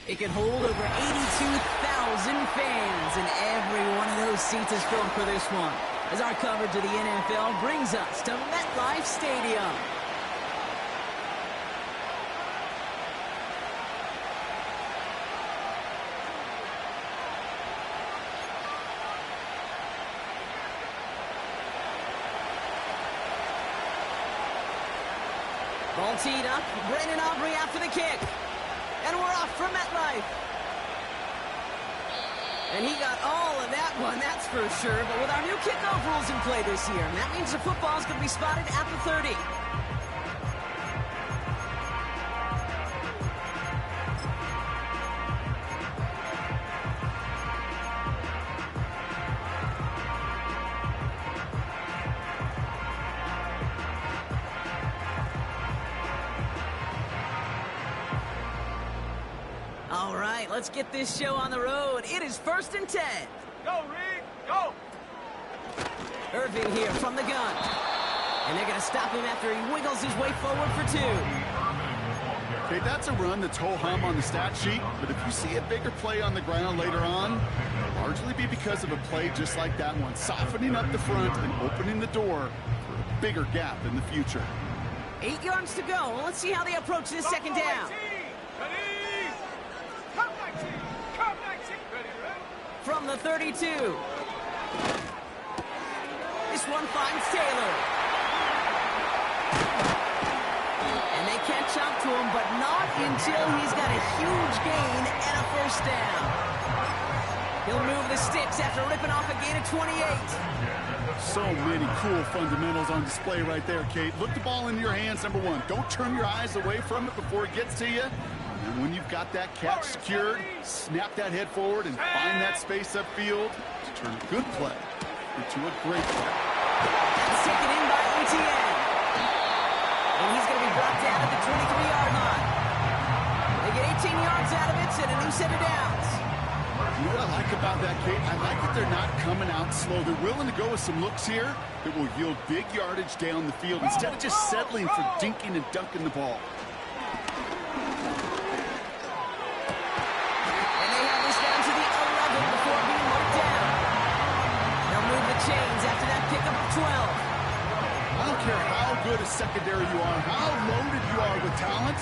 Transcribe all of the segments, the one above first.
It can hold over 82,000 fans, and every one of those seats is filled for this one, as our coverage of the NFL brings us to MetLife Stadium. Ball teed up, Brandon Aubrey after the kick. And we're off from MetLife. And he got all of that one, that's for sure. But with our new kickoff rules in play this year, that means the football's going to be spotted at the 30. All right, let's get this show on the road. It is 1st and 10. Go, Reed, go! Irving here from the gun. And they're going to stop him after he wiggles his way forward for 2. Okay, that's a run that's ho-hum on the stat sheet, but if you see a bigger play on the ground later on, it'll largely be because of a play just like that one, softening up the front and opening the door for a bigger gap in the future. 8 yards to go. Well, let's see how they approach this second down. From the 32. This one finds Taylor. And they catch up to him, but not until he's got a huge gain and a first down. He'll move the sticks after ripping off a gain of 28. So many cool fundamentals on display right there, Kate. Look the ball in your hands, number one. Don't turn your eyes away from it before it gets to you. And when you've got that catch secured, snap that head forward and find that space upfield to turn a good play into a great play. That's taken in by ETN. And he's going to be brought down at the 23-yard line. They get 18 yards out of it and a new set of downs. You know what I like about that, Kate? I like that they're not coming out slow. They're willing to go with some looks here that will yield big yardage down the field instead of just settling for dinking and dunking the ball. After that pickup of 12. I don't care how good a secondary you are, how loaded you are with talent,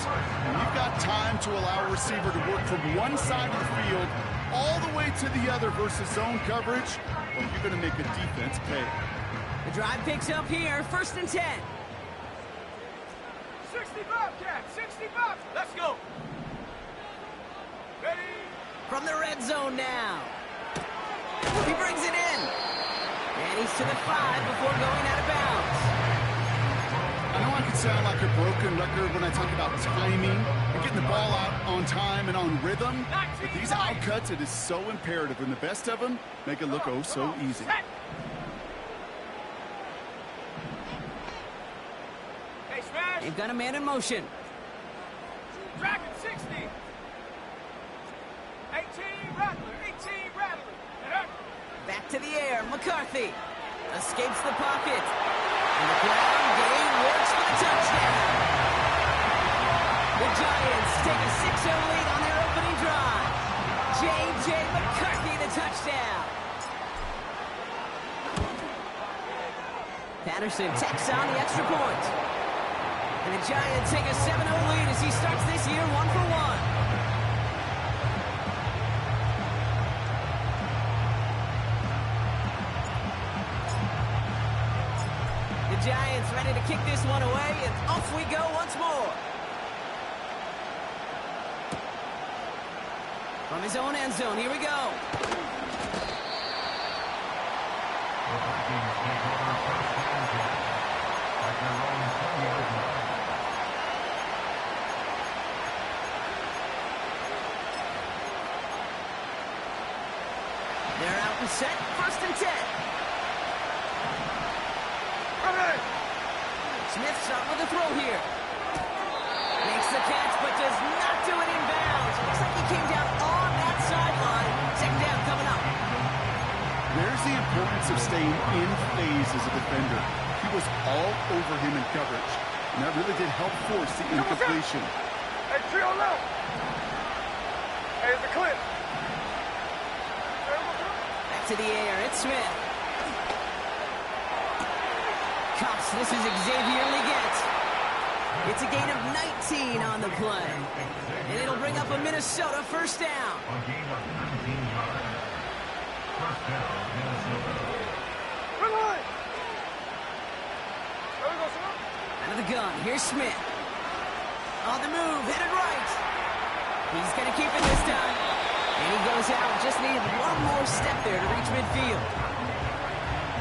when you've got time to allow a receiver to work from one side of the field all the way to the other versus zone coverage, well, you're going to make a defense pay. The drive picks up here, 1st and 10. 65, Cat, 65. Let's go. Ready? From the red zone now. He brings it in. And he's to the 5 before going out of bounds. I know I can sound like a broken record when I talk about timing and getting the ball out on time and on rhythm, but these outcuts, it is so imperative, and the best of them make it look oh so easy. Hey, smash! They've got a man in motion. Dragon 60. 18 Rattler, 18 Rattler. Back to the air, McCarthy escapes the pocket. And the ground game works for the touchdown. The Giants take a 6-0 lead on their opening drive. J.J. McCarthy, the touchdown. Patterson tacks on the extra point. And the Giants take a 7-0 lead as he starts this year 1-for-1. Giants ready to kick this one away, and off we go once more. From his own end zone, here we go. They're out and set, 1st and 10. Smith starting with a throw here. Makes the catch, but does not do it in bounds. Looks like he came down on that sideline. Second down coming up. There's the importance of staying in phase as a defender. He was all over him in coverage, and that really did help force the incompletion. Hey, trio left. Hey, it's a clip. Back to the air, it's Smith. Cuffs, this is Xavier Leggett. It's a gain of 19 on the play. And it'll bring up a Minnesota first down. A gain of 19 yards. First down, Minnesota. Out of the gun, here's Smith. On the move, headed right. He's going to keep it this time. And he goes out, just needed one more step there to reach midfield.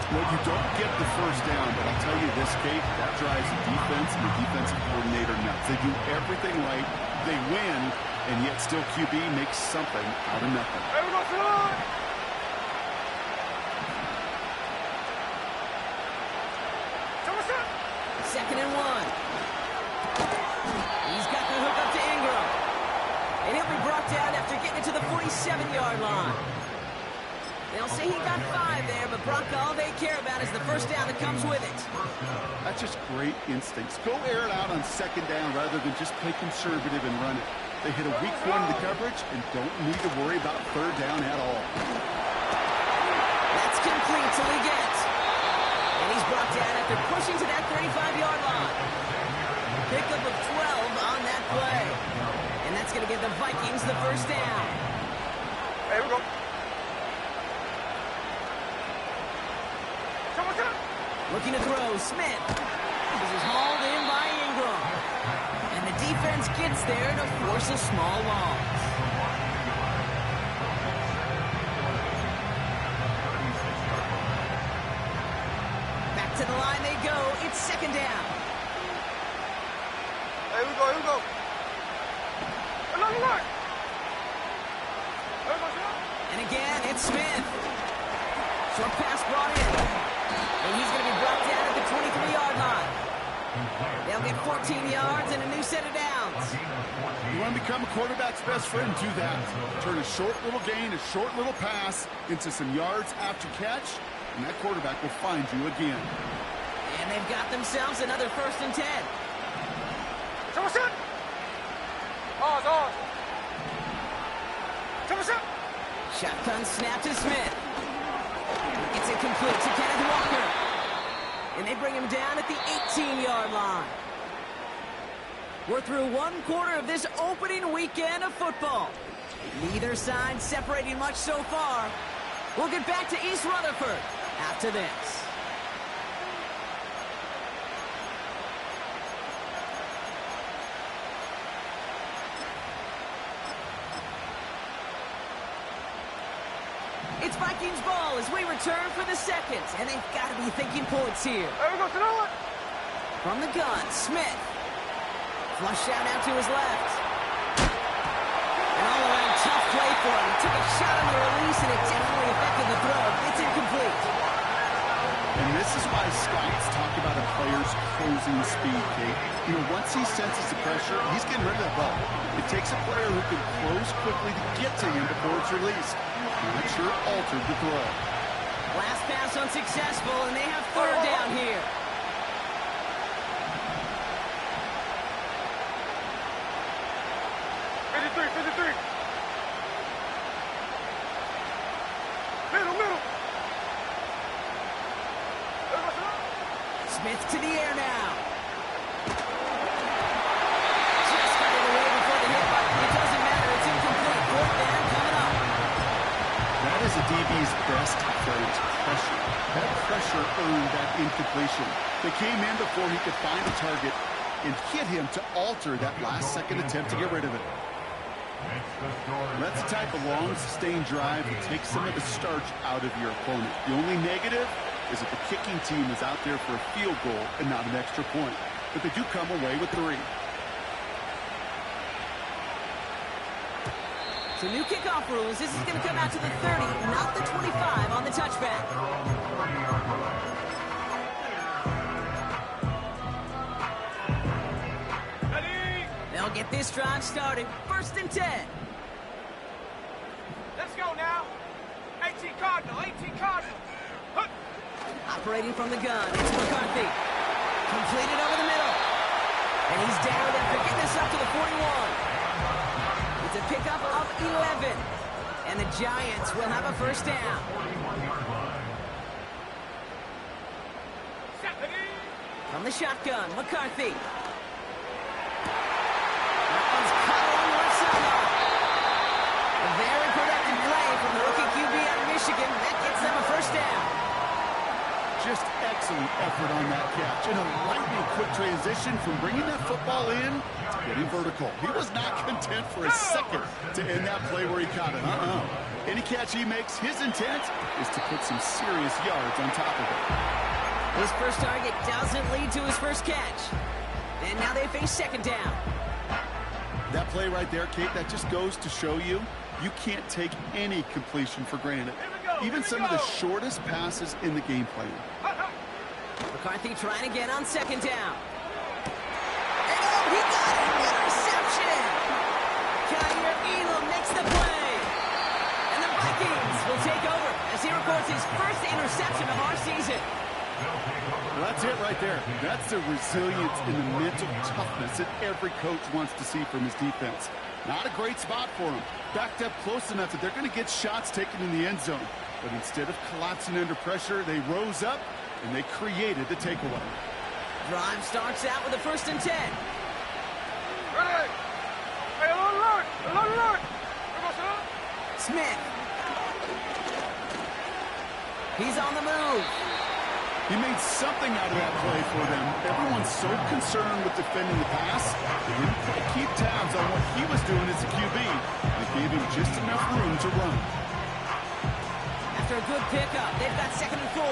Well, you don't get the first down, but I'll tell you this, Kate, that drives the defense and the defensive coordinator nuts. They do everything right, they win, and yet still QB makes something out of nothing. Hey, we go through. Second and 1. He's got the hook up to Ingram. And he'll be brought down after getting it to the 47-yard line. They'll say he got 5 there, but Brock, all they care about is the first down that comes with it. That's just great instincts. Go air it out on second down rather than just play conservative and run it. They hit a weak point in the coverage and don't need to worry about third down at all. That's complete to Leggett. And he's brought down after pushing to that 35-yard line. Pickup of 12 on that play. And that's going to give the Vikings the first down. Hey, we go. Looking to throw, Smith. This is hauled in by Ingram. And the defense gets there to force a small loss. Back to the line they go. It's second down. Hey, we go, here we go. Another one. And again, it's Smith. Short pass brought in. And he's going to be brought down at the 23-yard line. They'll get 14 yards and a new set of downs. You want to become a quarterback's best friend, do that. Turn a short little gain, a short little pass into some yards after catch, and that quarterback will find you again. And they've got themselves another 1st and 10. Shotgun snap to Smith. It's incomplete to Kenneth Walker. And they bring him down at the 18-yard line. We're through one quarter of this opening weekend of football. Neither side separating much so far. We'll get back to East Rutherford after this. It's Vikings ball as we return for the second, and they've got to be thinking points here. Hey, we go through it. From the gun, Smith. Flush out out to his left. And all around tough play for him. He took a shot on the release, and it definitely affected the throw. It's incomplete. And this is why scouts talk about a player's closing speed, Kate. You know, once he senses the pressure, he's getting rid of that ball. It takes a player who can close quickly to get to him before it's released. Not sure altered the throw. Last pass unsuccessful, and they have third down here. Smith to the air now. Just got it away before the hit button. It doesn't matter. It's incomplete. Fourth down coming up. That is a DB's best friend, pressure. That pressure earned that incompletion. They came in before he could find a target and hit him to alter that last-second attempt to get rid of it. That's the type of long, sustained drive that takes some of the starch out of your opponent. The only negative is that the kicking team is out there for a field goal and not an extra point. But they do come away with 3. So new kickoff rules. This is going to come out to the 30, not the 25 on the touchback. They'll get this drive started. 1st and 10. Let's go now. 18 Cardinal, 18 Cardinal. Hook. Operating from the gun, it's McCarthy. Completed over the middle. And he's down after getting this up to the 41. It's a a pickup of 11. And the Giants will have a first down. 41-yard line. From the shotgun, McCarthy. That one's caught along the left sideline. A very productive play from the rookie QB out of Michigan. That gets them a first down. Just excellent effort on that catch. And a lightning quick transition from bringing that football in to getting vertical. He was not content for a second to end that play where he caught it. Any catch he makes, his intent is to put some serious yards on top of it. His first target doesn't lead to his first catch. And now they face second down. That play right there, Kate, that just goes to show you, you can't take any completion for granted. Even some of the shortest passes in the game plan. McCarthy trying again on second down. And oh, he got it! Interception! Kyer Elam makes the play. And the Vikings will take over as he records his first interception of our season. Well, that's it right there. That's the resilience and the mental toughness that every coach wants to see from his defense. Not a great spot for him. Backed up close enough that they're going to get shots taken in the end zone. But instead of collapsing under pressure, they rose up and they created the takeaway. Drive starts out with a 1st and 10. Ready. Hey, alert! Alert! Smith. He's on the move. He made something out of that play for them. Everyone's so concerned with defending the pass, they didn't quite keep tabs on what he was doing as a QB. They gave him just enough room to run. After a good pickup, they've got 2nd and 4.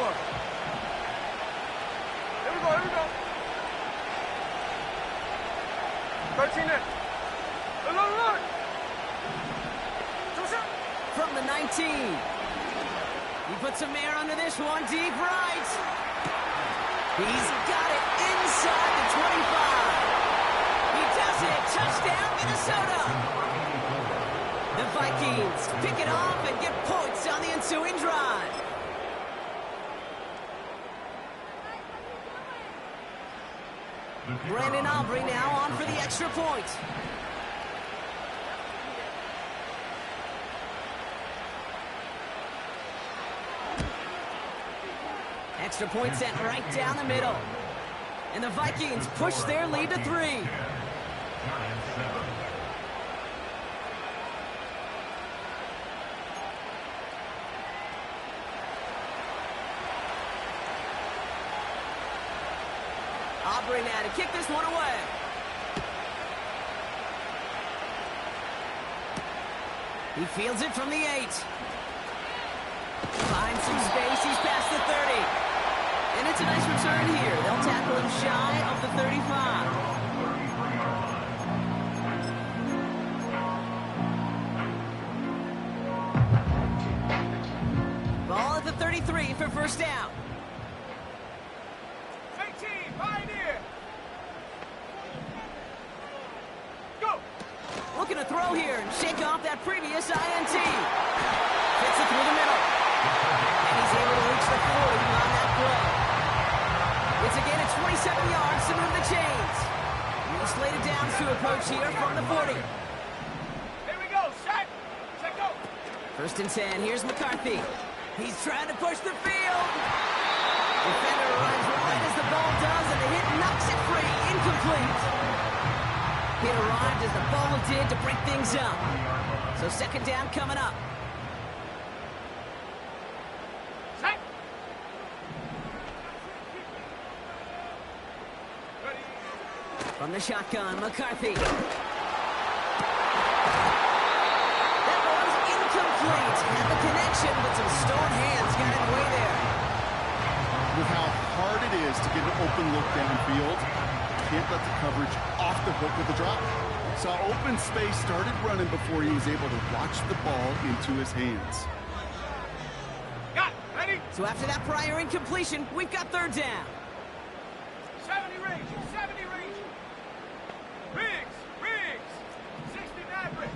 Here we go. 13 in. Alert! From the 19. He puts some air under this one, deep right. He's got it inside the 25. He does it. Touchdown, Minnesota. The Vikings pick it off and get points on the ensuing drive. Brandon Aubrey now on for the extra point. Extra point set right down the middle. And the Vikings push their lead to 3. Aubrey now to kick this one away. He fields it from the 8. Finds some space, he's past the 30. And it's a nice return here. They'll tackle him shy of the 35. Ball at the 33 for first down. 18, Pioneer. Go. Looking to throw here and shake off that previous INT. Fits it through the middle. And he's able to reach the 40 on that play. It's a gain of 27 yards to move the chains. He's slated down to approach here from the 40. Here we go. Set. Go. 1st and 10. Here's McCarthy. He's trying to push the field. Defender runs right as the ball does, and the hit knocks it free. Incomplete. Hit arrived as the ball did to break things up. So 2nd down coming up. Set. Ready. From the shotgun, McCarthy. That one's incomplete. Had the connection, but some stone hands got in the way there. With how hard it is to get an open look downfield, can't let the coverage off the hook with the drop. Saw open space, started running before he was able to watch the ball into his hands. Got. Ready. So after that prior incompletion, we've got 3rd down. 70 range. 70 range. Riggs. 60 Maverick.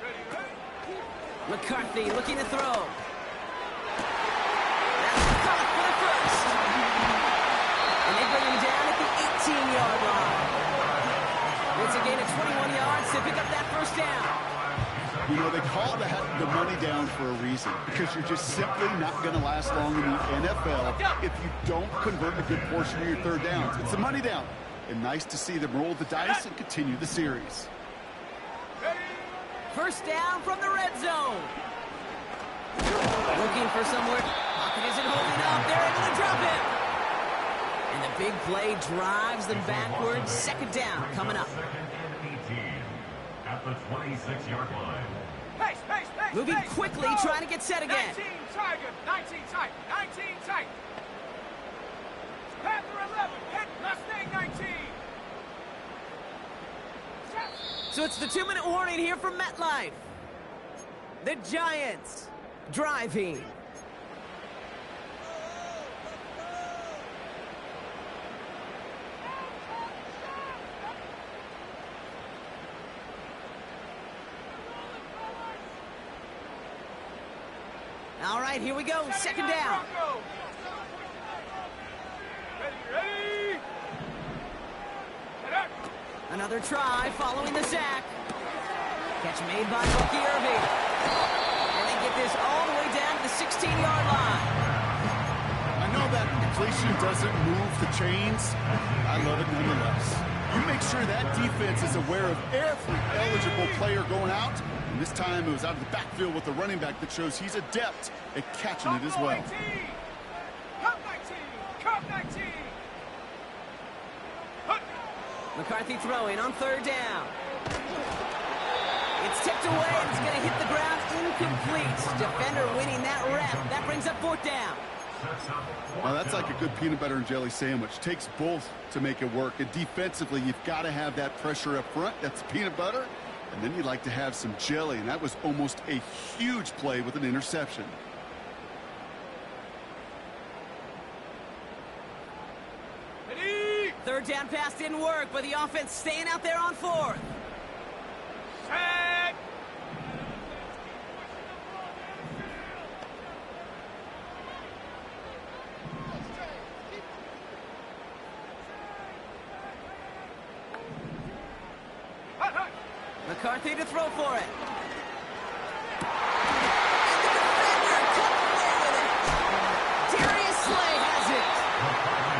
Ready. McCarthy looking to throw. That's caught for the 1st. And they bring him down at the 18-yard line. It's a gain of 21 yards to pick up call that the money down for a reason, because you're just simply not going to last long in the NFL if you don't convert a good portion of your third downs. It's the money down. And nice to see them roll the dice and continue the series. First down from the red zone. Looking for somewhere. Pocket isn't holding up. They're able to drop him. And the big play drives them backwards. Second down coming up. Second and 18 at the 26-yard line. Pace, pace, pace, Moving pace, quickly, go. trying to get set again. 19 target, 19 tight, 19 tight. Panther 11, hit Mustang 19. So it's the 2-minute warning here from MetLife. The Giants driving. All right, here we go. Second down. Ready, ready. Another try following the sack. Catch made by Bucky Irving. And they get this all the way down to the 16-yard line. I know that completion doesn't move the chains. I love it nonetheless. You make sure that defense is aware of every eligible player going out. And this time it was out of the backfield with the running back that shows he's adept at catching it as well. Cup 19, Cup 19. McCarthy throwing on third down. It's tipped away and it's going to hit the ground incomplete. Defender winning that rep. That brings up fourth down. Now that's like a good peanut butter and jelly sandwich. Takes both to make it work. And defensively, you've got to have that pressure up front. That's peanut butter. And then you like to have some jelly. And that was almost a huge play with an interception. Ready, Third down pass didn't work, but the offense staying out there on fourth. set. Hut, hut. McCarthy to throw for it. Darius Slay has it.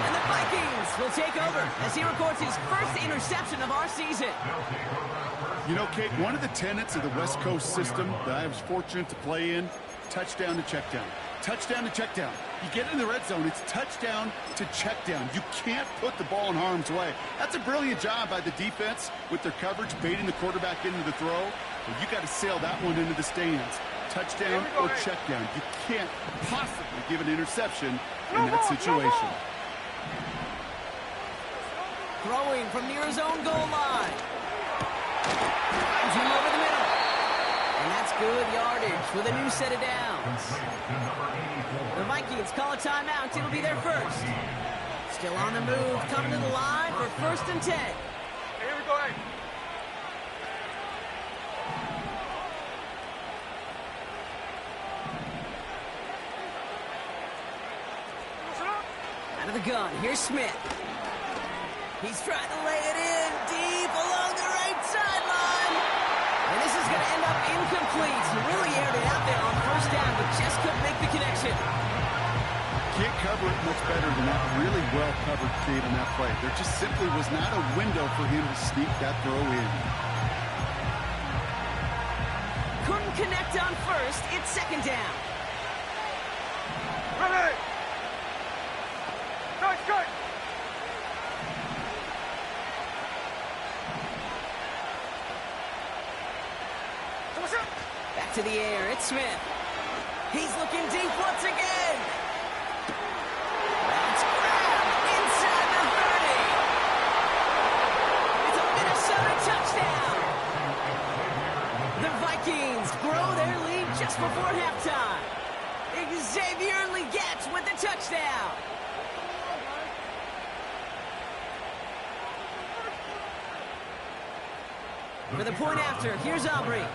And the Vikings will take over as he records his first interception of our season. You know, Kate, one of the tenets of the West Coast system that I was fortunate to play in, touchdown to check down. Touchdown to check down. You get in the red zone, it's touchdown to check down. You can't put the ball in harm's way. That's a brilliant job by the defense with their coverage, baiting the quarterback into the throw. But you got to sail that one into the stands. Touchdown or check down. You can't possibly give an interception in that situation. Throwing from near his own goal line. Finds him over the middle. And that's good yardage with a new set of downs. The Vikings call a timeout. It'll be their first. Still on the move, coming to the line for 1st and 10. Here we go, hey. Out of the gun, here's Smith. He's trying to lay it in deep along the right sideline. And this is going to end up incomplete. He really aired it out there on first down, but just couldn't make the connection. Can't cover it much better than that really well-covered kid on that play. There just simply was not a window for him to sneak that throw in. Couldn't connect on first. It's second down. Ready. Good, good. Back to the air. It's Smith. He's looking deep once again. That's grabbed inside the 30. It's a Minnesota touchdown. The Vikings grow their lead just before halftime. Xavier Legette with the touchdown. For the point after, here's Aubrey.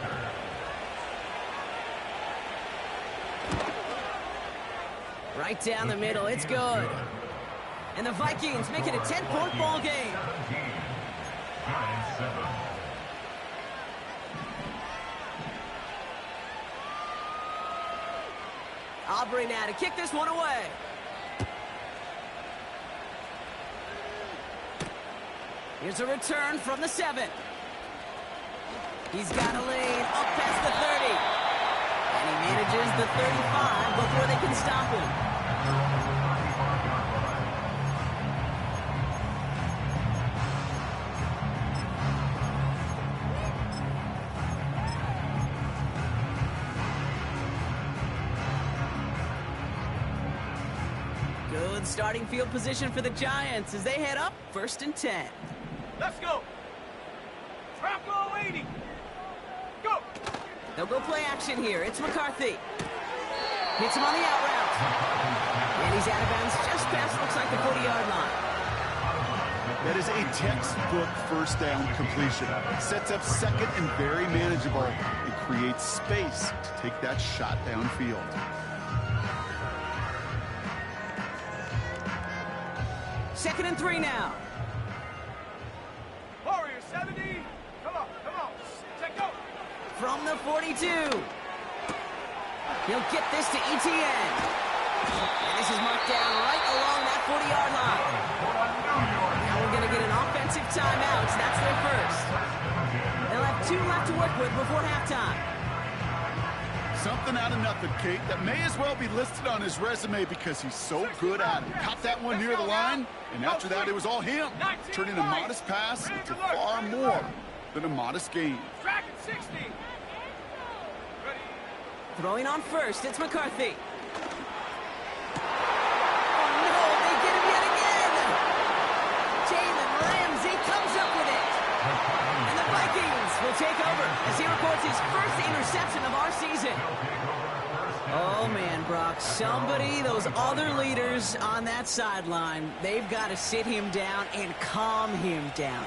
Right down the middle, it's good. And the Vikings make it a 10-point ball game. Aubrey now to kick this one away. Here's a return from the 7. He's got a lane up past the 30. And he manages the 35 before they can stop him. Good starting field position for the Giants as they head up 1st and 10. Let's go. Trap goal 80. Go. They'll go play action here. It's McCarthy. Hits him on the out route. And he's out of bounds just past, looks like the 40-yard line. That is a textbook first down completion. Sets up second and very manageable. It creates space to take that shot downfield. Second and 3 now. Warrior 70. Come on, come on. Take go. From the 42. He'll get this to ETN. And this is marked down right along that 40-yard line. Now we're going to get an offensive timeout. That's their first. They'll have 2 left to work with before halftime. Something out of nothing, Kate, that may as well be listed on his resume because he's so good at it. Caught that one near the line, and after that, it was all him. Turning a modest pass into far more than a modest gain. Dragon 60. Ready. Throwing on first, it's McCarthy. Oh, no, they get him yet again. Jalen Ramsey comes up with it. And the Vikings will take over as he records his first interception of our season. Oh, man, Brock, those other leaders on that sideline, they've got to sit him down and calm him down.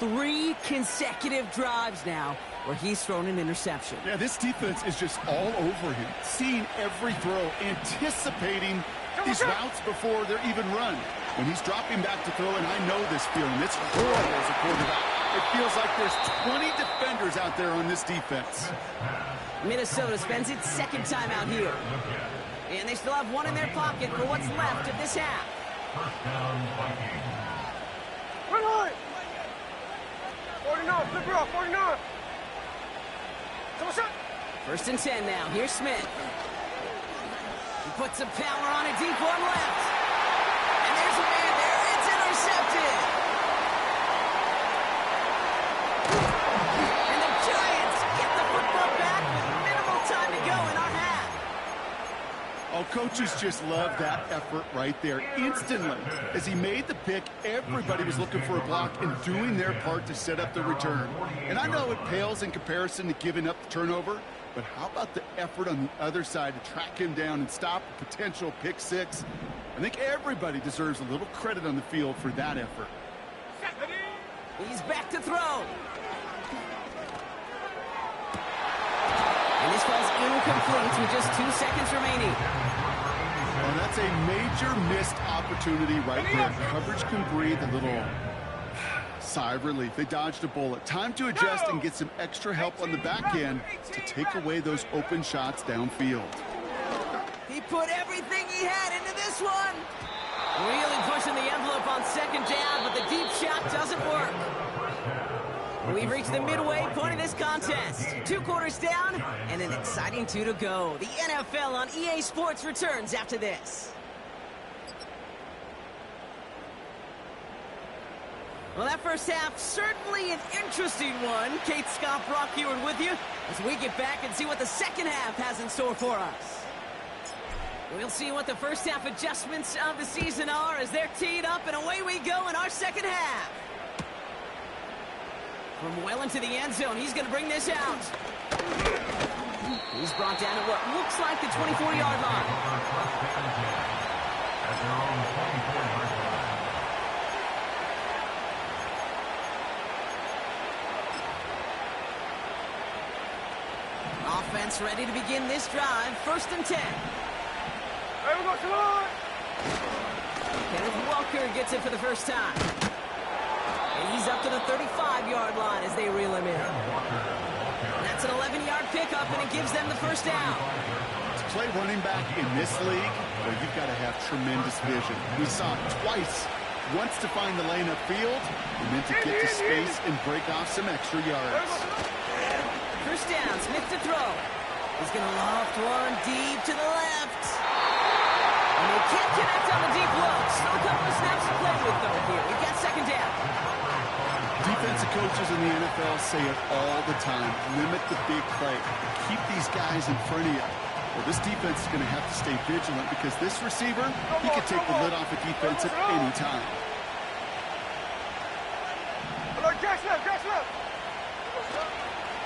3 consecutive drives now where he's thrown an interception. Yeah, this defense is just all over him, seeing every throw, anticipating these routes before they're even run. When he's dropping back to throw, and I know this feeling, it's horrible as a quarterback. It feels like there's 20 defenders out there on this defense. Minnesota spends its second time out here. And they still have 1 in their pocket for what's left of this half. First down, Vikings. Run on. 49. Flip it off. 49. Come on, shot. 1st and 10 now. Here's Smith. He puts some power on a deep one left. And there's a man there. It's intercepted. And the Giants get the football back with minimal time to go in our half. Oh, coaches just love that effort right there. Instantly, as he made the pick, everybody was looking for a block and doing their part to set up the return. And I know it pales in comparison to giving up the turnover, but how about the effort on the other side to track him down and stop a potential pick 6? I think everybody deserves a little credit on the field for that effort. He's back to throw. And this falls incomplete with just 2 seconds remaining. Well, that's a major missed opportunity right there. Coverage can breathe a little sigh of relief. They dodged a bullet. Time to adjust and get some extra help on the back end to take away those open shots downfield. He put everything he had into this one. Really pushing the envelope on second down, but the deep shot doesn't work. We've reached the midway point of this contest. 2 quarters down and an exciting 2 to go. The NFL on EA Sports returns after this. Well, that first half, certainly an interesting one. Kate, Scott, Brock Ewing with you as we get back and see what the second half has in store for us. We'll see what the first half adjustments of the season are as they're teed up, and away we go in our second half. From well into the end zone, he's going to bring this out. He's brought down at what looks like the 24-yard line. At their own 24-yard line. Offense ready to begin this drive. 1st and 10. Hey, we go, come on. Kenneth Walker gets it for the first time. And he's up to the 35-yard line as they reel him in. That's an 11-yard pickup, and it gives them the first down. play running back in this league, well, you've got to have tremendous vision. We saw it twice. Once to find the lane upfield, and then to get to space and break off some extra yards. First down, Smith to throw. He's going to loft one deep to the left. And they can't connect on the deep look. Still a couple of snaps to play with, though, here. We've got second down. Defensive coaches in the NFL say it all the time. Limit the big play. Keep these guys in front of you. Well, this defense is going to have to stay vigilant because this receiver, he can take the lid off a defense at any time.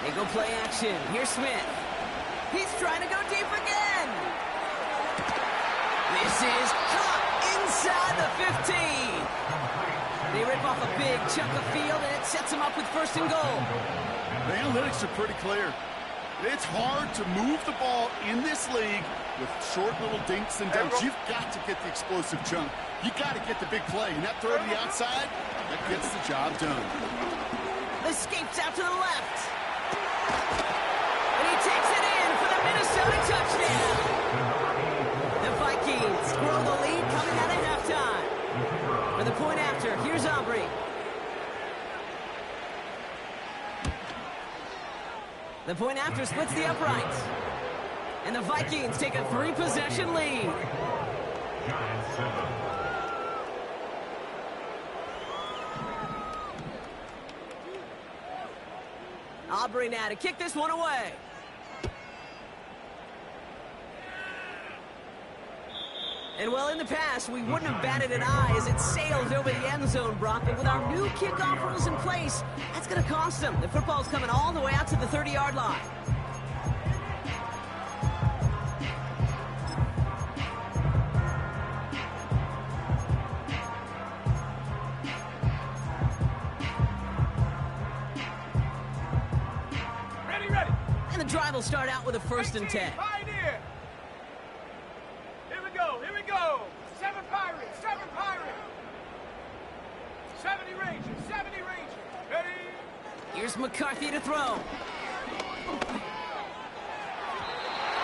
They go play action. Here's Smith. He's trying to go deep again. This is caught inside the 15. They rip off a big chunk of field, and it sets them up with first and goal. The analytics are pretty clear. It's hard to move the ball in this league with short little dinks and dunks. You've got to get the explosive chunk. You got to get the big play. And that throw to the outside, that gets the job done. Escapes out to the left. And he takes it in for the Minnesota touchdown. The Vikings grow the lead coming out at halftime. For the point after, here's Aubrey. The point after splits the uprights. And the Vikings take a 3-possession lead. Aubrey now to kick this one away. And well, in the past, we wouldn't have batted an eye as it sails over the end zone, Brock. But with our new kickoff rules in place, that's going to cost them. The football's coming all the way out to the 30-yard line. Ready. And the drive will start out with a 1st and 10. Pioneer. Here we go. 7 Pirates. 70 Rangers. Ready. Here's McCarthy to throw.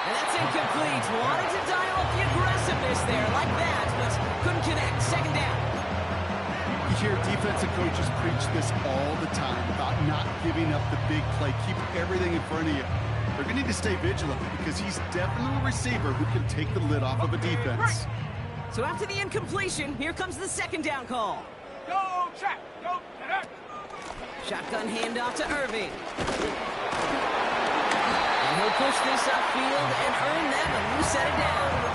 And that's incomplete. Wanted to dial up the aggressiveness there like that, but couldn't connect. Second down. You hear defensive coaches preach this all the time about not giving up the big play. Keep everything in front of you. They're going to need to stay vigilant because he's definitely a receiver who can take the lid off of a defense. So after the incompletion, here comes the second down call. Go check. Go connect. Shotgun handoff to Irving. And he'll push this upfield and earn them a new set of downs.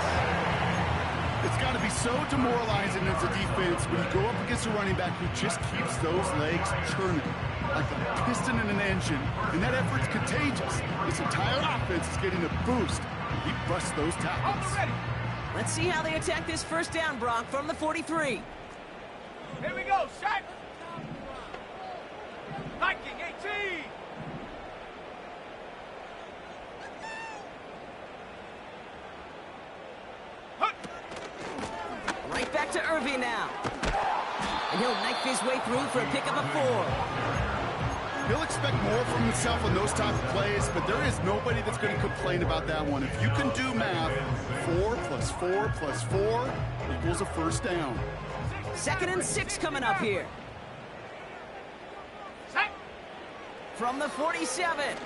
It's got to be so demoralizing as a defense when you go up against a running back who just keeps those legs churning like a piston in an engine, and that effort's contagious. This entire offense is getting a boost. He busts those tackles. Let's see how they attack this first down, Brock, from the 43. Here we go. Set. Viking 18. Right back to Irving now. And he'll knife his way through for a pickup of 4. He'll expect more from himself on those type of plays, but there is nobody that's going to complain about that one. If you can do math, 4 + 4 + 4 equals a first down. 2nd and 6 coming up here. Set. From the 47. That's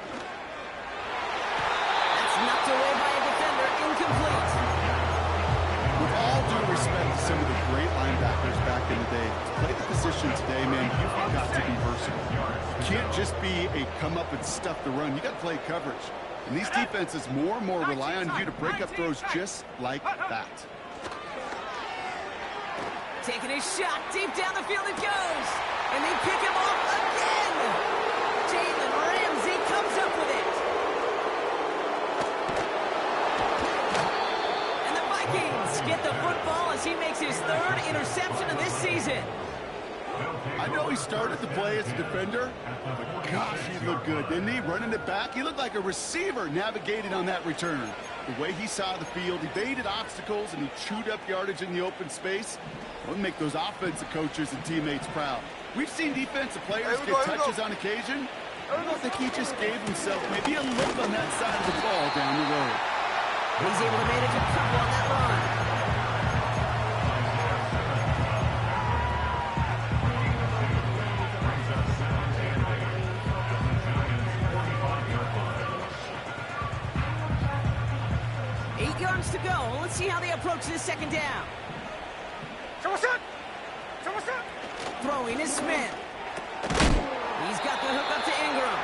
knocked away by a defender. Incomplete. With all due respect to some of the great linebackers back in the day, to play the position today, man, you've got to be versatile. You can't just be a come up and stuff the run. You got to play coverage. And these defenses more and more rely on you to break up throws just like that. Taking his shot deep down the field it goes. And they pick him off again. Jalen Ramsey comes up with it. And the Vikings get the football as he makes his 3rd interception of this season. I know he started the play as a defender, but gosh, he looked good, didn't he? Running it back, he looked like a receiver navigating on that return. The way he saw the field, he baited obstacles, and he chewed up yardage in the open space. That would make those offensive coaches and teammates proud. We've seen defensive players get touches on occasion. I don't think he just gave himself maybe a look on that side of the ball down the road. He's able to manage a couple on that run. To go. Let's see how they approach this second down. Throwing is Smith. He's got the hook up to Ingram.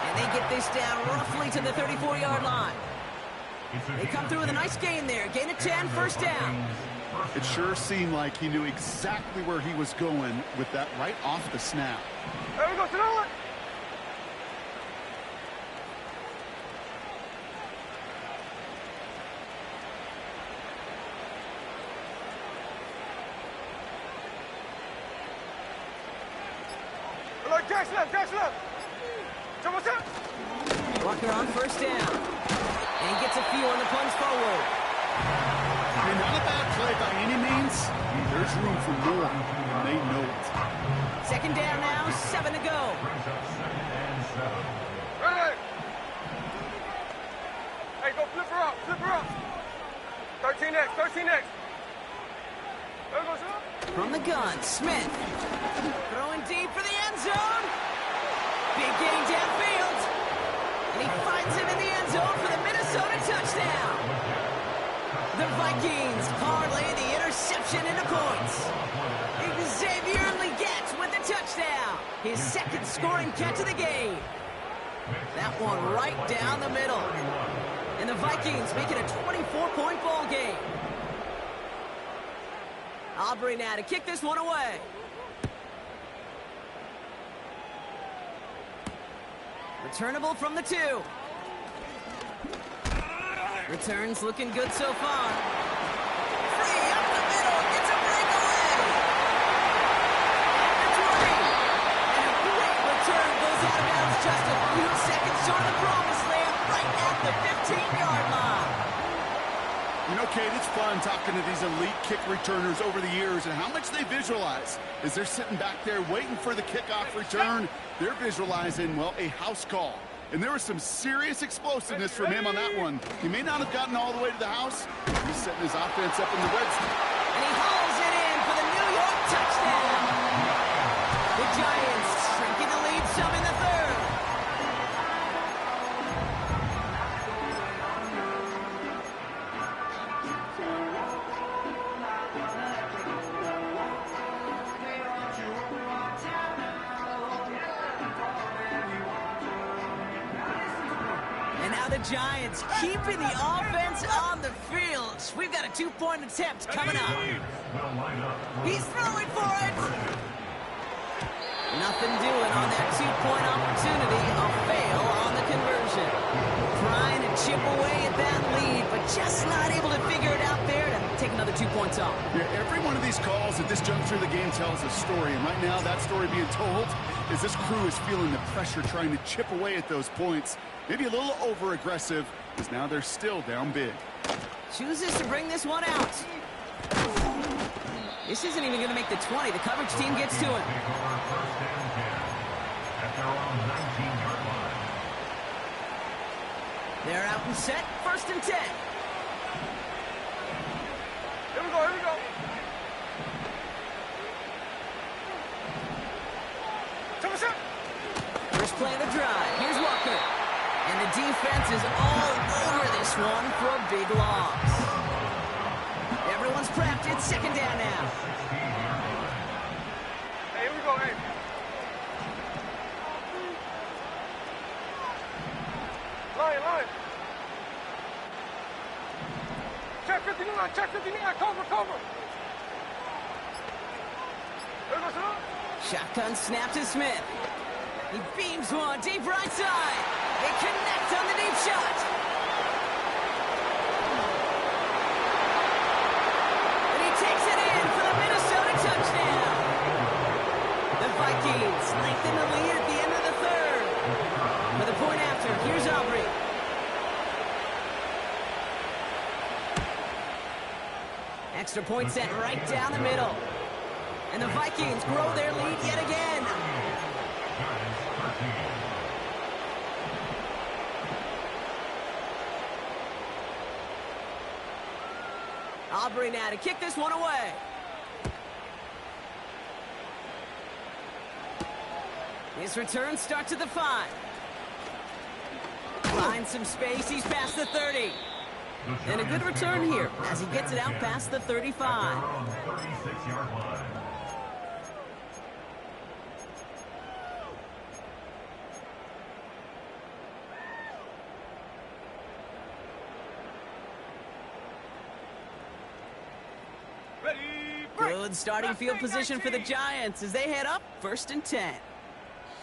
And they get this down roughly to the 34-yard line. They come through with a nice gain there. Gain of 10, first down. It sure seemed like he knew exactly where he was going with that right off the snap. There we go, throw it. Dash left. Walker on first down. And he gets a few on the plunge forward. I mean, not a bad play by any means. There's room for more, and they know it. Second down now, 7 to go. Ready. Hey, go flip her up. 13 next. There goes up. From the gun, Smith. Throwing deep for the end zone. Big gain downfield. And he finds him in the end zone for the Minnesota touchdown. The Vikings parlay the interception into points. Xavier Legette with the touchdown. His second scoring catch of the game. That one right down the middle. And the Vikings make it a 24-point ball game. Aubrey now to kick this one away. Returnable from the 2. Returns looking good so far. Free up the middle. Gets a breakaway. At the 20. And a great return goes out of bounds just a few seconds short of the promised land right at the 15-yard line. You know, Kate, it's fun talking to these elite kick returners over the years and how much they visualize. As they're sitting back there waiting for the kickoff return, they're visualizing, well, a house call. And there was some serious explosiveness from him on that one. He may not have gotten all the way to the house. He's setting his offense up in the red zone. And he hauls it in for the New York touchdown. The Giants shrinking the lead some in the third. The Giants keeping the offense on the field. We've got a 2-point attempt coming up. He's throwing for it. Nothing doing on that 2-point opportunity. A fail on the conversion. Trying to chip away at that lead, but just not able to figure it out there to take another 2 points off. Yeah, every one of these calls at this juncture of the game tells a story, and right now that story being told is this crew is feeling the pressure trying to chip away at those points. Maybe a little over-aggressive, because now they're still down big. Chooses to bring this one out. This isn't even going to make the 20. The coverage team gets to him. They're out and set. 1st and 10. Here we go. First play of the drive. Here's Walker. And the defense is all over this one for a big loss. Everyone's prepped. It's second down now. Hey, here we go, hey. Line. Check 59, cover. There goes it. Shotgun snap to Smith. He beams one deep right side. They connect on the deep shot. And he takes it in for the Minnesota touchdown. The Vikings lengthen the lead at the end of the third. For the point after, here's Aubrey. Extra point set right down the middle. And the Vikings grow their lead yet again. Aubrey now to kick this one away. His return starts at the 5. Finds some space. He's past the 30. And a good return here as he gets it out past the 35. On the 36-yard line. Good starting field position for the Giants as they head up 1st and 10.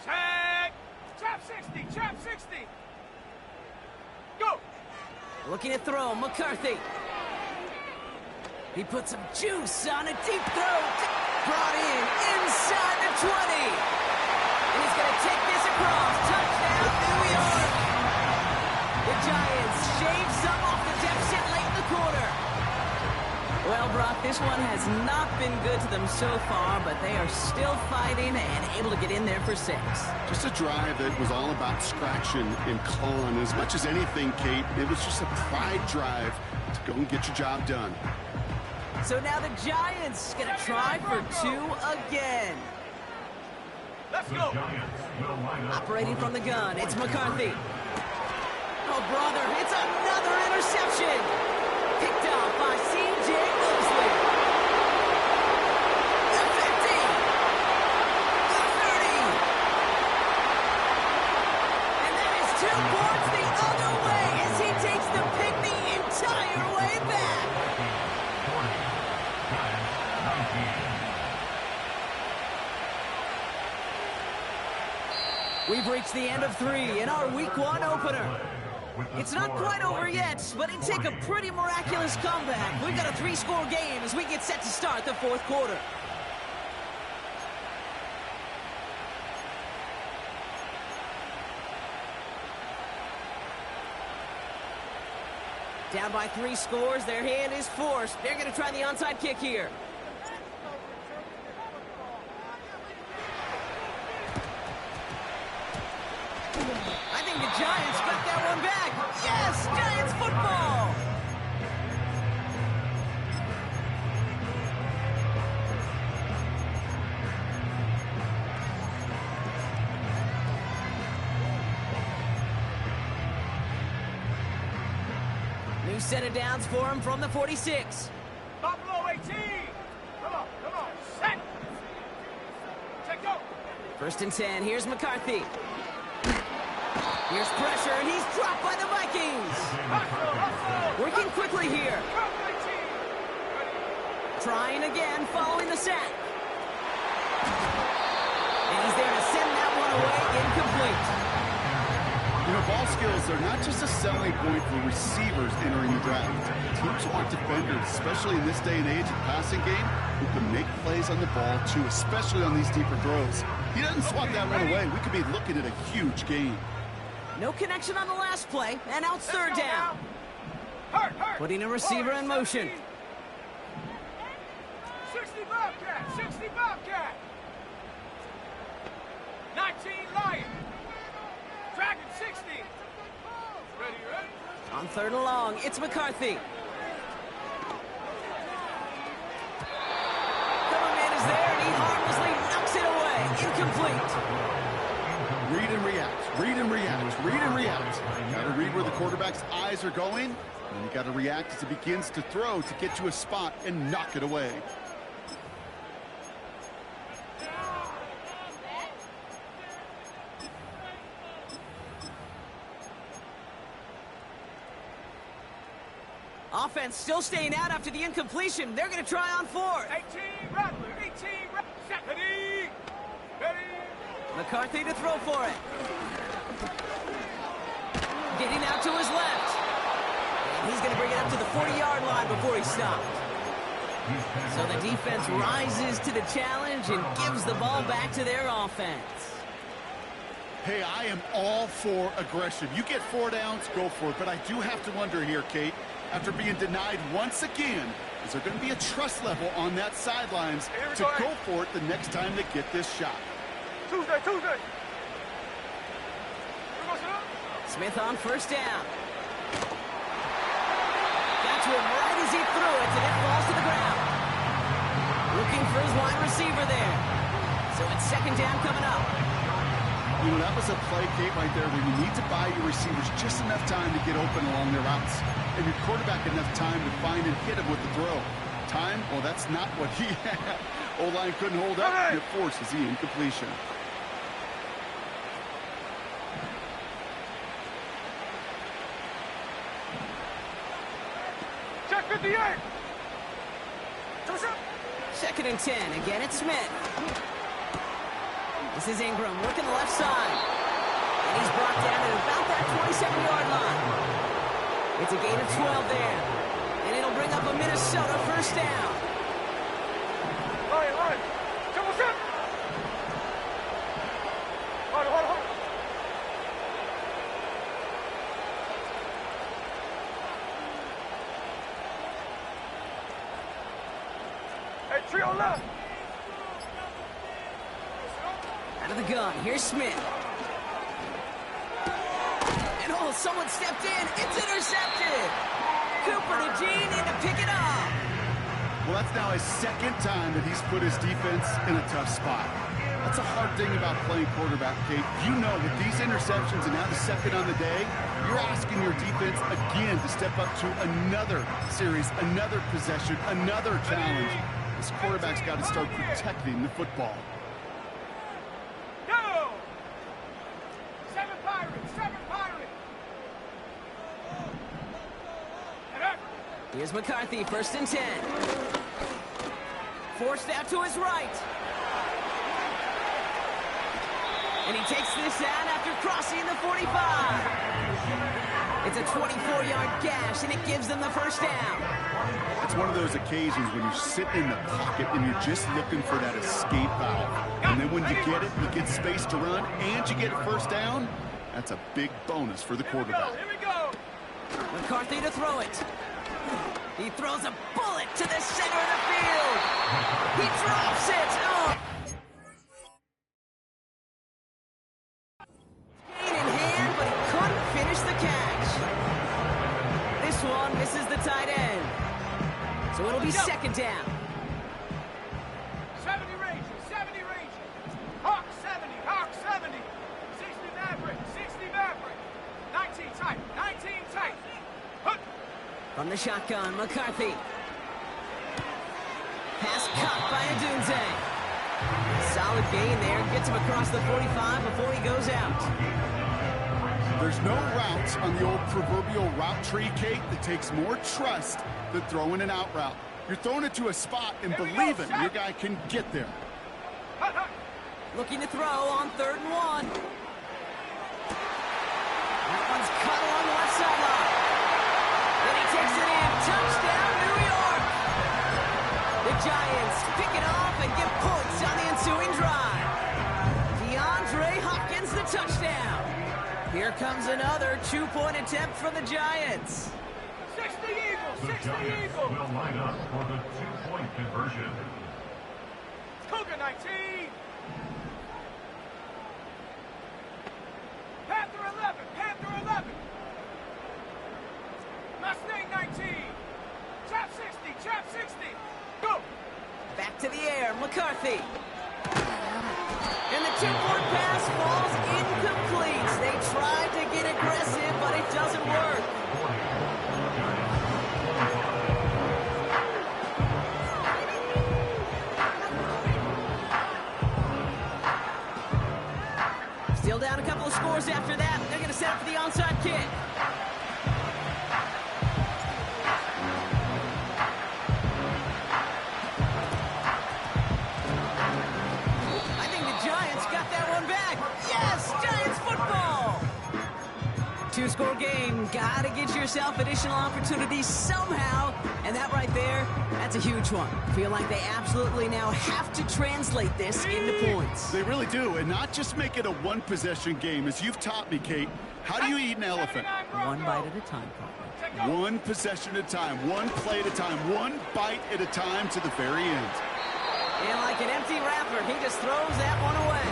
Set. Trap 60. Trap 60. Go. Looking to throw, McCarthy. He puts some juice on a deep throw. Brought in inside the 20. And he's going to take this across. Touchdown, New York. The Giants shave some off the deficit late in the quarter. Well, Brock, this one has not been good to them so far, but they are still fighting and able to get in there for 6. Just a drive that was all about scratching and clawing. As much as anything, Kate, it was just a pride drive to go and get your job done. So now the Giants going to try for 2 again. Let's go. Operating from the gun, it's McCarthy. Oh, brother, it's another interception. Picked off by C.J. Mosley. The 50. The 30. And that is 2 points the other way as he takes the pick the entire way back. 40, 19. We've reached the end of 3 in our Week 1 opener. It's not quite over yet, but it'd take a pretty miraculous comeback. We've got a 3-score game as we get set to start the 4th quarter. Down by 3 scores, their hand is forced. They're going to try the onside kick here. I think the Giants got that one back. Yes, Giants football. New set of downs for him from the 46. Buffalo 18. Come on. Set. Check go. 1st and 10. Here's McCarthy. Here's pressure, and he's dropped by the Vikings. Working quickly here. Trying again, following the sack. And he's there to send that one away, incomplete. You know, ball skills are not just a selling point for receivers entering the draft. Teams want defenders, especially in this day and age of the passing game, who can make plays on the ball, too, especially on these deeper throws. He doesn't swat that one away. We could be looking at a huge game. No connection on the last play, and now it's 3rd down. Hurt. Putting a receiver in motion. 60 Bobcat. 19 Lion. Dragon 60. Ready? On 3rd and long, it's McCarthy. Cover man is there, and he harmlessly knocks it away. Incomplete. Read and react, read and react, read and react. You got to read where the quarterback's eyes are going, and you got to react as he begins to throw to get to a spot and knock it away. Offense still staying out after the incompletion. They're going to try on 4th. 18 Rattler. Ready. McCarthy to throw for it. Getting out to his left. And he's going to bring it up to the 40-yard line before he stopped. So the defense rises to the challenge and gives the ball back to their offense. Hey, I am all for aggression. You get 4 downs, go for it. But I do have to wonder here, Kate, after being denied once again, is there going to be a trust level on that sidelines to go for it the next time they get this shot? Tuesday. Smith on 1st down. Got to him right as he threw it, and it his wide receiver there. So it's second down coming up. You know, that was a play, Kate, right there where you need to buy your receivers just enough time to get open along their routes. And your quarterback enough time to find and hit him with the throw. Time? Well, that's not what he had. O-line couldn't hold up, and it forces the incompletion. Check 58. Second and 10. Again, it's Smith. This is Ingram working the left side. And he's brought down at about that 27-yard line. It's a gain of 12 there. And it'll bring up a Minnesota first down. Hey, trio left. Out of the gun, here's Smith. And oh, someone stepped in. It's intercepted. Cooper to Gene in to pick it up. Well, that's now his second time that he's put his defense in a tough spot. That's a hard thing about playing quarterback, Kate. You know, with these interceptions and now the second on the day, you're asking your defense again to step up to another series, another possession, another challenge. This quarterback's got to start protecting the football. Go! 7 Pirates, 7 Pirates. Here's McCarthy, first and 10. Forced out to his right. And he takes this out after crossing the 45. It's a 24-yard gash, and it gives them the first down. It's one of those occasions when you're sitting in the pocket and you're just looking for that escape valve. And then when you get it, you get space to run, and you get a first down. That's a big bonus for the quarterback. Here we go. McCarthy to throw it. He throws a bullet to the center of the field. He drops it. Oh. Gain in hand, but he couldn't finish the catch. This one misses the tight end. So it'll be second down. 70 Rangers, 70 Rangers. Hawk 70, Hawk 70. 60 Maverick, 60 Maverick. 19 tight, 19 tight. Hook. From the shotgun, McCarthy. Pass caught by Adunze. Solid gain there. Gets him across the 45 before he goes out. There's no route on the old proverbial route tree, Kate, that takes more trust than throwing an out route. You're throwing it to a spot and believing your guy can get there. Hut, hut. Looking to throw on 3rd and 1. That one's cut along the left sideline. And he takes it in. Touchdown, New York. The Giants pick it off and get points on the ensuing drive. DeAndre Hopkins, the touchdown. Here comes another 2-point attempt for the Giants. 60 Eagles, The 60 Giants Eagles. will line up for the 2-point conversion. Cougar 19. Panther 11, Panther 11. Mustang 19. Chap 60, Chap 60. Go. Back to the air, McCarthy. And the 2-point pass falls incomplete. They tried to get aggressive, but it doesn't work. Still down a couple of scores after that. They're going to set up for the onside kick. I think the Giants got that one back. Yes, Giants football. 2-score game. Got to get yourself additional opportunities somehow. And that right there, that's a huge one. Feel like they absolutely now have to translate this into points. They really do, and not just make it a one-possession game. As you've taught me, Kate, how do you eat an elephant? One bite at a time, Carter. One possession at a time, one play at a time, one bite at a time to the very end. And like an empty wrapper, he just throws that one away.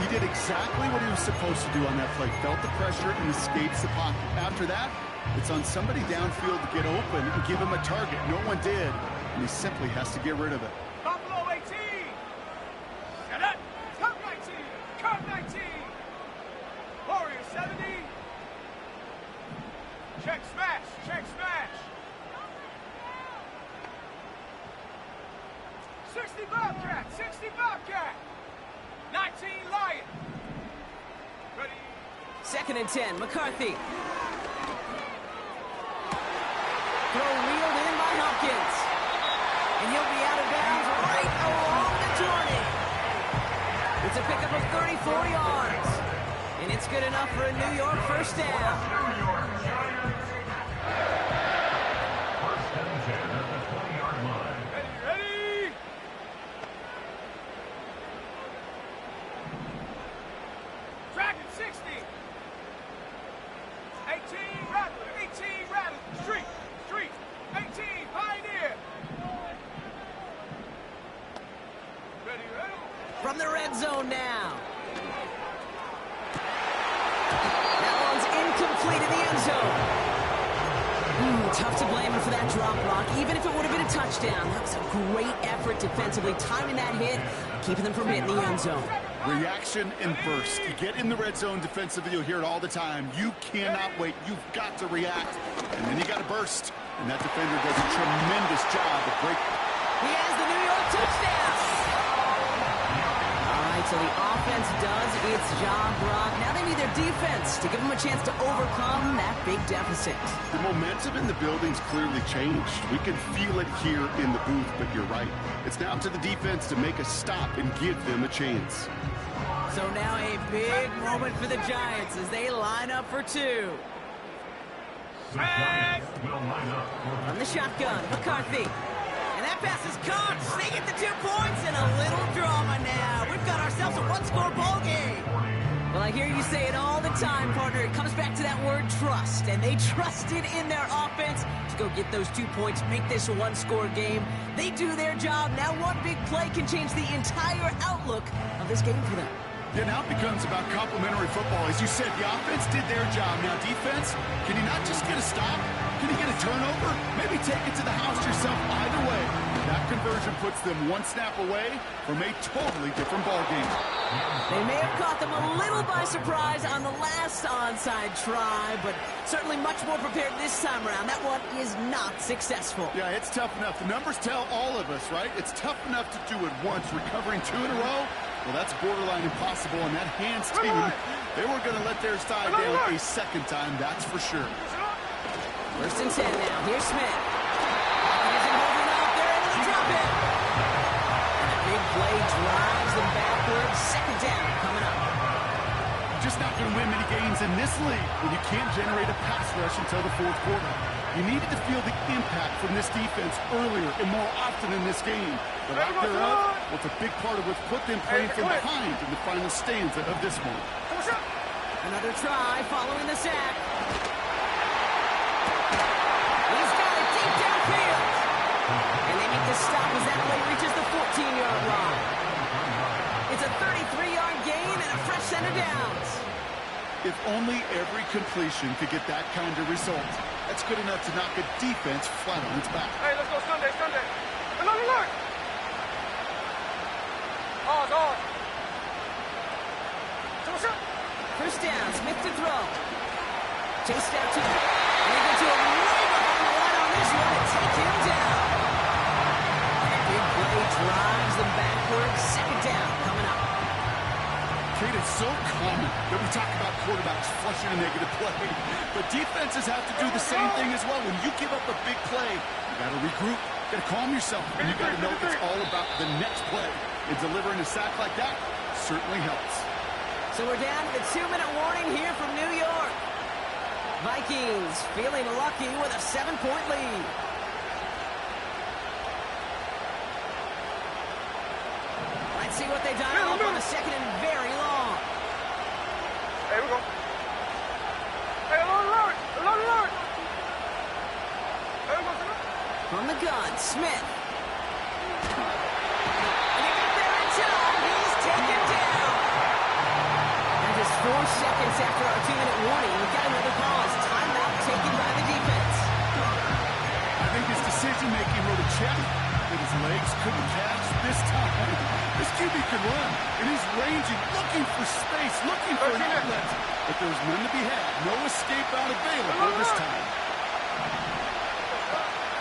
He did exactly what he was supposed to do on that play. Felt the pressure and escapes the pocket. After that, it's on somebody downfield to get open and give him a target. No one did, and he simply has to get rid of it. 60 Bobcat, 60 Bobcat. 19 Lion. Ready. 2nd and 10, McCarthy. Throw reeled in by Hopkins. And he'll be out of bounds right along the 20. It's a pickup of 34 yards. And it's good enough for a New York first down. New York Giants. First and 10 at the 20-yard line. Ready. Dragon 60. 18 Rattler, 18 Rattler. Street, 18 Pioneer. Ready. From the red zone now. That one's incomplete in the end zone. Tough to blame him for that drop, Rock, even if it would have been a touchdown. That was a great effort defensively, timing that hit, keeping them from hitting the end zone. Reaction and burst. You get in the red zone defensively, you'll hear it all the time. You cannot wait. You've got to react. And then you got to burst. And that defender does a tremendous job of breaking. He has the New York touchdown. All right, so the offense does its job, Rock. Now they need their defense to give them a chance to overcome that big deficit. The momentum in the building's clearly changed. We can feel it here in the booth, but you're right. It's now up to the defense to make a stop and give them a chance. So now a big moment for the Giants as they line up for two. The Giants will line up On the shotgun, McCarthy. And that pass is caught. They get the 2 points and a little drama now. We've got ourselves a one-score ball game. Well, I hear you say it all the time, partner. It comes back to that word trust. And they trusted in their offense to go get those 2 points, make this a one-score game. They do their job. Now one big play can change the entire outlook of this game for them. Yeah, now it becomes about complementary football. As you said, the offense did their job. Now defense, can you not just get a stop? Can you get a turnover? Maybe take it to the house yourself. Either way, that conversion puts them one snap away from a totally different ball game. They may have caught them a little by surprise on the last onside try, but certainly much more prepared this time around. That one is not successful. Yeah, it's tough enough. The numbers tell all of us, right? It's tough enough to do it once. Recovering 2 in a row, well, that's borderline impossible. And that hands team, they were going to let their side down a second time, that's for sure. 1st and 10 now. Here's Smith. Isn't holding up. They're into the drop in. And a big play drives them backwards. 2nd down coming up. You're just not going to win many games in this league when you can't generate a pass rush until the 4th quarter. You needed to feel the impact from this defense earlier and more often in this game. The lack thereof, well, it's a big part of what's put them playing from behind in the final stanza of this one. Another try following the sack. He's got it deep downfield. And they make the stop as that play reaches the 14-yard line. It's a 33-yard gain and a fresh set of downs. If only every completion could get that kind of result. That's good enough to knock a defense flat on its back. Hey, let's go Sunday. Look. Ours. First down, Smith to throw. Chased out to him. And they get to him right behind the line on this one and take him down. And a big play drives them backwards. 2nd down coming up. Kate, it's so common that we talk about quarterbacks flushing a negative play. But defenses have to do the same thing as well. When you give up a big play, you got to regroup, you got to calm yourself, and you got to know it's all about the next play. And delivering a sack like that certainly helps. So we're down to the 2-minute warning here from New York. Vikings feeling lucky with a 7-point lead. Let's see what they dial up on the 2nd and very long. Hey, we go. Hey, alert! Hey, we go. From the gun, Smith. And he got there in time. He's taken down. And just 4 seconds after our 2-minute warning, we've got another pause. Timeout taken by the defense. I think his decision-making wrote a check that his legs couldn't catch this time. This QB can run, and he's ranging, looking for space, looking for an outlet. But there's none to be had. No escape out available this time.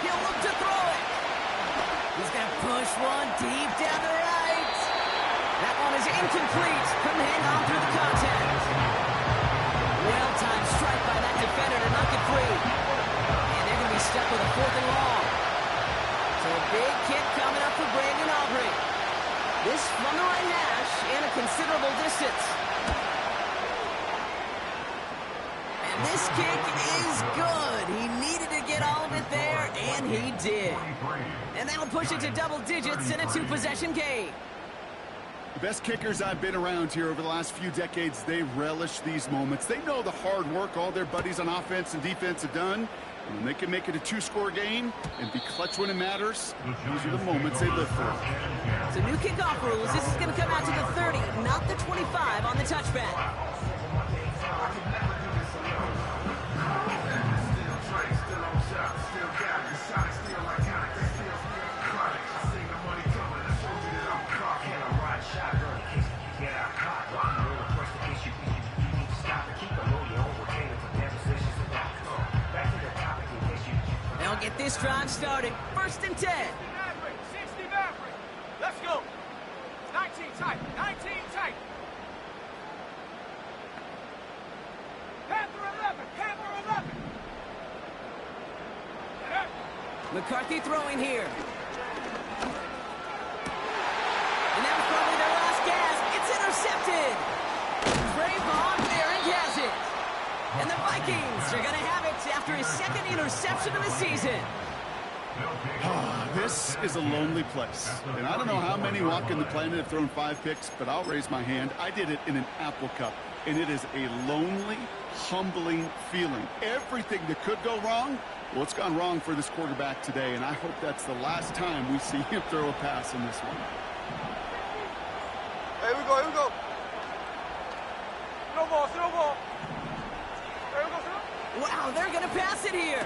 He'll look to throw it. He's going to push one deep down the right. That one is incomplete. Couldn't hang on through the contact. Well-timed strike by that defender to knock it free. And they're going to be stuck with a 4th and long. So a big kick coming up for Brandon Aubrey. This from the right hash and a considerable distance. And this kick is good. He needed to get all of it there, and he did. And that'll push it to double digits in a 2-possession game. The best kickers I've been around here over the last few decades, they relish these moments. They know the hard work all their buddies on offense and defense have done. And when they can make it a 2-score game and be clutch when it matters, these are the moments they live for. So new kickoff rules. This is going to come out to the 30, not the 25 on the touchback. They'll get this drive started. 1st and 10. 60 Maverick. Let's go. 19 tight. 19 tight. Panther 11. Panther 11. McCarthy throwing here. And that was probably their last gasp. It's intercepted. Trayvon Merrick has it. And the Vikings are going to have it after his 2nd interception of the season. This is a lonely place. And I don't know how many walking the planet have thrown 5 picks, but I'll raise my hand. I did it in an Apple Cup. And it is a lonely, humbling feeling. Everything that could go wrong, well, it's gone wrong for this quarterback today. And I hope that's the last time we see him throw a pass in this one. Here we go. Here we go. No ball. No ball. Wow, they're going to pass it here.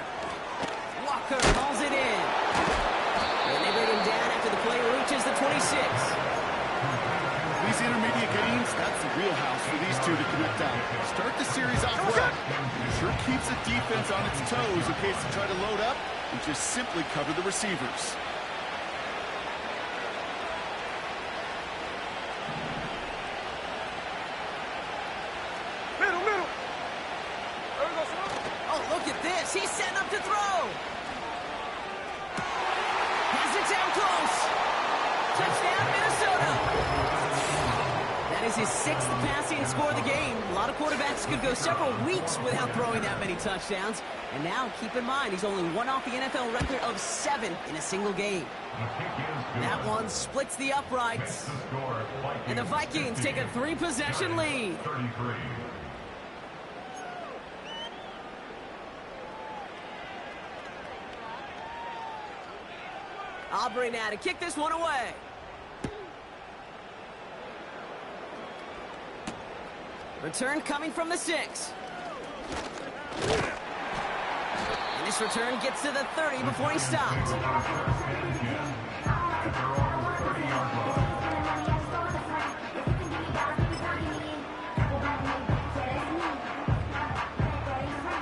Walker hauls it in. And they bring him down after the play reaches the 26. These intermediate games, that's the wheelhouse for these two to connect out. Start the series off well. It sure keeps the defense on its toes in case they try to load up and just simply cover the receivers. He's setting up to throw. Has it down close. Touchdown, Minnesota. That is his 6th passing score of the game. A lot of quarterbacks could go several weeks without throwing that many touchdowns. And now, keep in mind, he's only one off the NFL record of 7 in a single game. That one splits the uprights. And the Vikings take a 3-possession lead. Aubrey now to kick this one away. Return coming from the 6. And this return gets to the 30 before he stopped.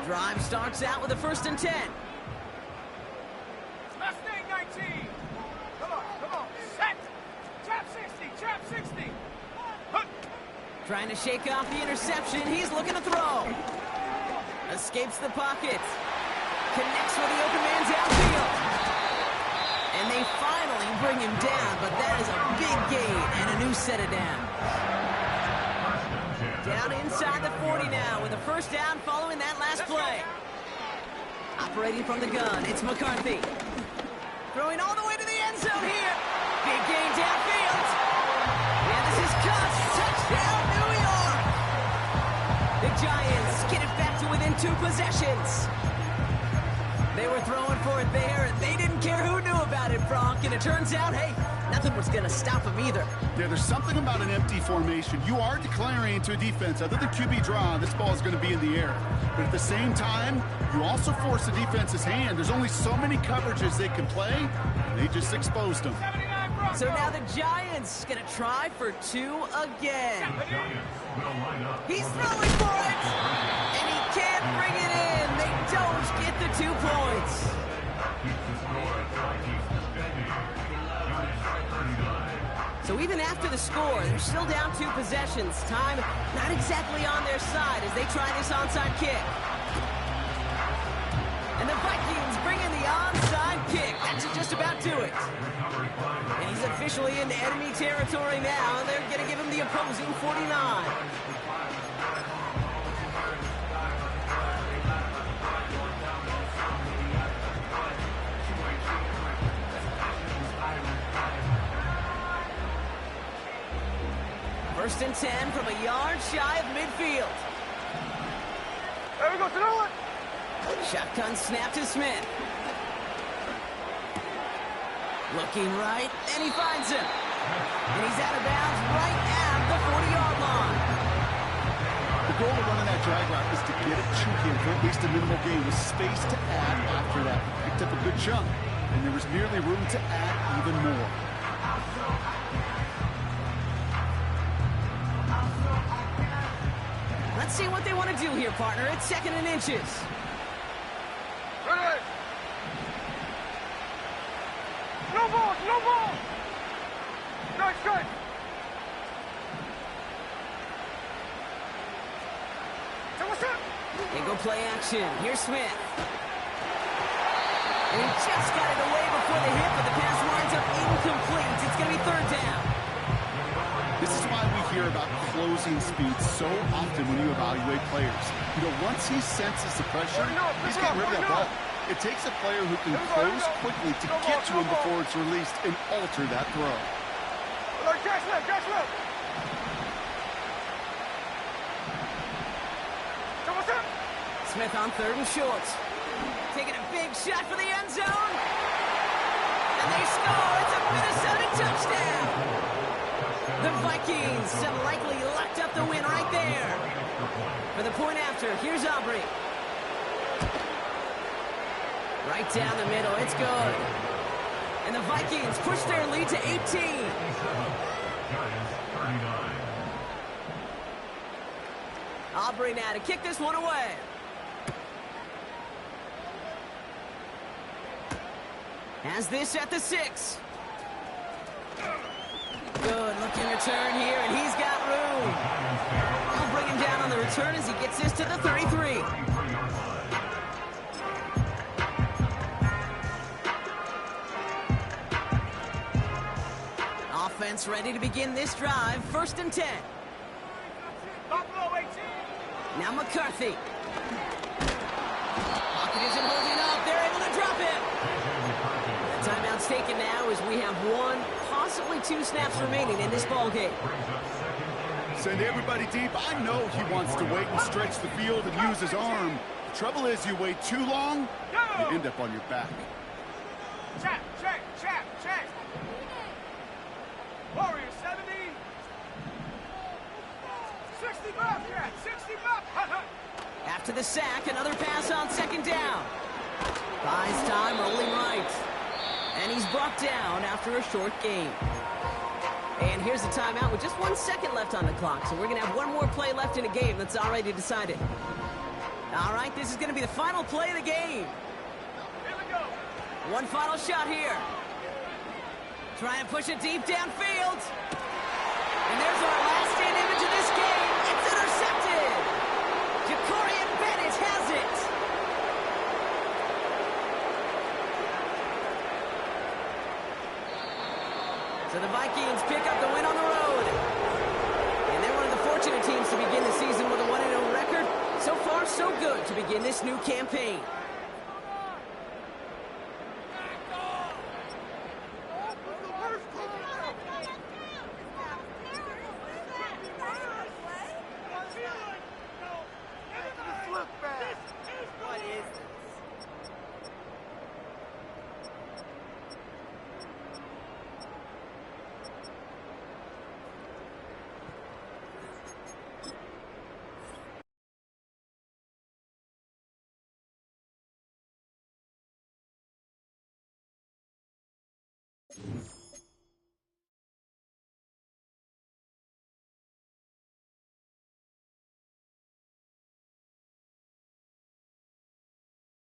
Drive starts out with a 1st and 10. Mustang 19. Come on. Set. Trap 60. Trap 60. Trying to shake off the interception. He's looking to throw. Escapes the pocket. Connects with the open man downfield. And they finally bring him down, but that is a big gain and a new set of downs. Down inside the 40 now with a 1st down following that last play. Operating from the gun, it's McCarthy. Throwing all the way to the end zone here. Big gain downfield. And this is caught. Touchdown, New York. The Giants get it back to within 2 possessions. They were throwing for it there, and they didn't care who knew about it, Bronk. And it turns out, hey, nothing was going to stop them either. Yeah, there's something about an empty formation. You are declaring to a defense, other than QB draw, this ball is going to be in the air. But at the same time, you also force the defense's hand. There's only so many coverages they can play, and they just exposed them. So now the Giants going to try for 2 again. He's throwing for it, and he can't bring it in. They don't get the 2 points. So even after the score, they're still down 2 possessions. Time not exactly on their side as they try this onside kick. And the Vikings bring in the onside kick. That should just about do it. And he's officially into enemy territory now, and they're going to give him the opposing 49. First and 10 from a yard shy of midfield. There we go, throw it. Shotgun snap to Smith. Looking right, and he finds him. And he's out of bounds right at the 40-yard line. The goal of running that drag route is to get it to him for at least a minimal gain with space to add after that. Picked up a good chunk, and there was nearly room to add even more. Let's see what they want to do here, partner. It's 2nd and inches. Ready. No ball, no ball. Strike, strike. So what's up? They go play action. Here's Smith. And he just got it away before the hit, but the pass winds up incomplete. It's going to be 3rd down. This is why we hear about closing speed so often when you evaluate players. You know, once he senses the pressure, he's getting rid of that ball. It takes a player who can close quickly to get to him before it's released and alter that throw. Catch left, catch left. So what's up? Smith on 3rd and short. Taking a big shot for the end zone. And they score. It's a Minnesota touchdown. The Vikings have likely locked up the win right there. For the point after, here's Aubrey. Right down the middle, it's good. And the Vikings push their lead to 18. Aubrey now to kick this one away. Has this at the 6. Good looking return here, and he's got room. I'll bring him down on the return as he gets this to the 33. Offense ready to begin this drive. 1st and 10. Buffalo 18. Now McCarthy. Pocket isn't holding up. They're able to drop him. The timeout's taken now as we have 1, possibly 2 snaps remaining in this ball game. Send everybody deep. I know he wants to wait and stretch the field and use his arm. The trouble is you wait too long, you end up on your back. Check, check, check, check. Warrior 70. 60 Bobcat, 60 Bobcat. After the sack, another pass on 2nd down. Buys time, rolling right. And he's brought down after a short gain. And here's the timeout with just 1 second left on the clock. So we're going to have 1 more play left in a game that's already decided. All right, this is going to be the final play of the game. Here we go. 1 final shot here. Trying to push it deep downfield. And there's our last stand image of this game. It's intercepted. Jacorian Bennett has it. So the Vikings pick up the win on the road. And they're one of the fortunate teams to begin the season with a 1-0 record. So far, so good to begin this new campaign. What is